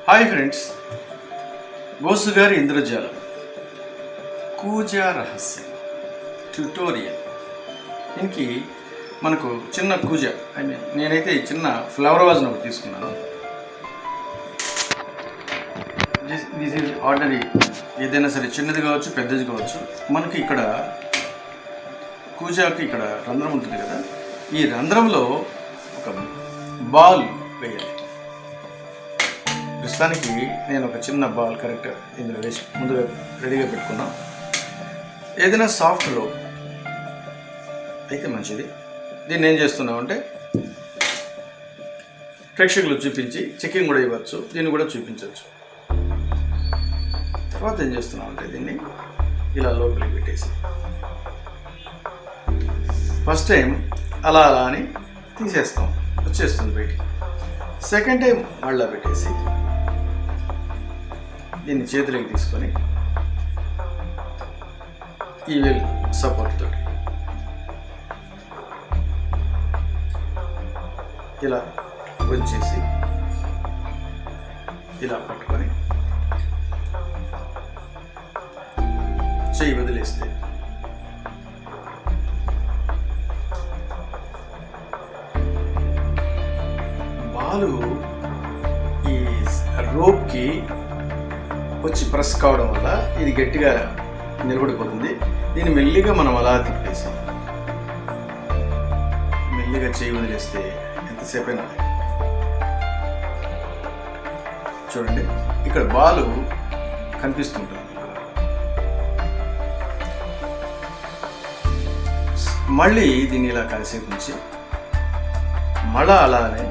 Hi friends, బోసు గారి ఇంద్రజాలం కూజా రహస్యం tutorial. దీనికి మనకు చిన్న కూజ, నేనైతే చిన్న ఫ్లవర్ వాజ్ని ఒకటి తీసుకున్నాను. దిస్ ఈజ్ ఆర్డినరీ, ఏదైనా సరే చిన్నది కావచ్చు పెద్దది కావచ్చు. మనకి ఇక్కడ కూజాకి ఇక్కడ రంధ్రం ఉంటుంది కదా, ఈ రంధ్రంలో ఒక బాల్ వేయాలి. ప్రస్తుతానికి నేను ఒక చిన్న బాల్ కరెక్ట్ ఇందులో వేసి ముందుగా రెడీగా పెట్టుకున్నాను. ఏదైనా సాఫ్ట్ రోప్ అయితే మంచిది. దీన్ని ఏం చేస్తున్నామంటే ప్రేక్షకులు చూపించి చెకింగ్ కూడా ఇవ్వచ్చు, దీన్ని కూడా చూపించవచ్చు. తర్వాత ఏం చేస్తున్నామంటే దీన్ని ఇలా లోపలికి పెట్టేసి ఫస్ట్ టైం అలా అని తీసేస్తాం, వచ్చేస్తుంది బయటికి. సెకండ్ టైం మళ్ళీ పెట్టేసి దీన్ని చేతిలోకి తీసుకొని ఈ వేల్ సపోర్ట్ తోటి ఇలా వచ్చేసి ఇలా పట్టుకొని చెయ్యి వదిలేస్తే బాలు ఈ రోప్కి వచ్చి ప్రెస్ కావడం వల్ల ఇది గట్టిగా నిలబడిపోతుంది. దీన్ని మెల్లిగా మనం అలా తిప్పేసి మెల్లిగా చేయి వదిలేస్తే ఎంతసేపైనా చూడండి, ఇక్కడ బాలు కనిపిస్తుంటుంది. మళ్ళీ దీన్ని ఇలా కాసేపు ఉంచి మళ్ళా అలానే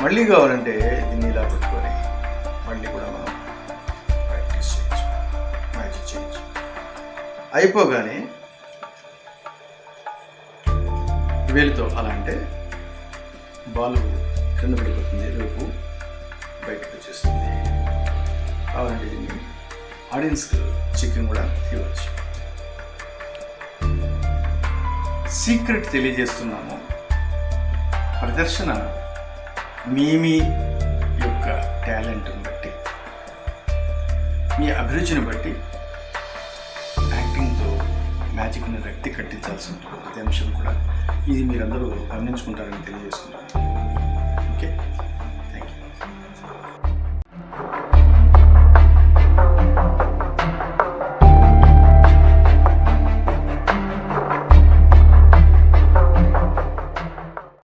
మళ్ళీ కావాలంటే దీన్ని ఇలా పెట్టుకొని మళ్ళీ కూడా మనం ప్రాక్టీస్ చేయొచ్చు, మ్యాజిక్ చేయొచ్చు. అయిపోగానే వేలితో అలా అంటే బాల్ కింద పడిపోతుంది, రేపు బయటకు వచ్చేస్తుంది. కావాలంటే దీన్ని ఆడియన్స్కి చికెన్ కూడా ఇవ్వచ్చు. సీక్రెట్ తెలియజేస్తున్నాము. ప్రదర్శన మీ యొక్క టాలెంట్ని బట్టి, మీ అభిరుచిని బట్టి యాక్టింగ్తో మ్యాజిక్ని రక్తి కట్టించాల్సి ఉంటుంది. ప్రతి అంశం కూడా ఇది మీరందరూ గమనించుకుంటారని తెలియజేసుకుంటారు.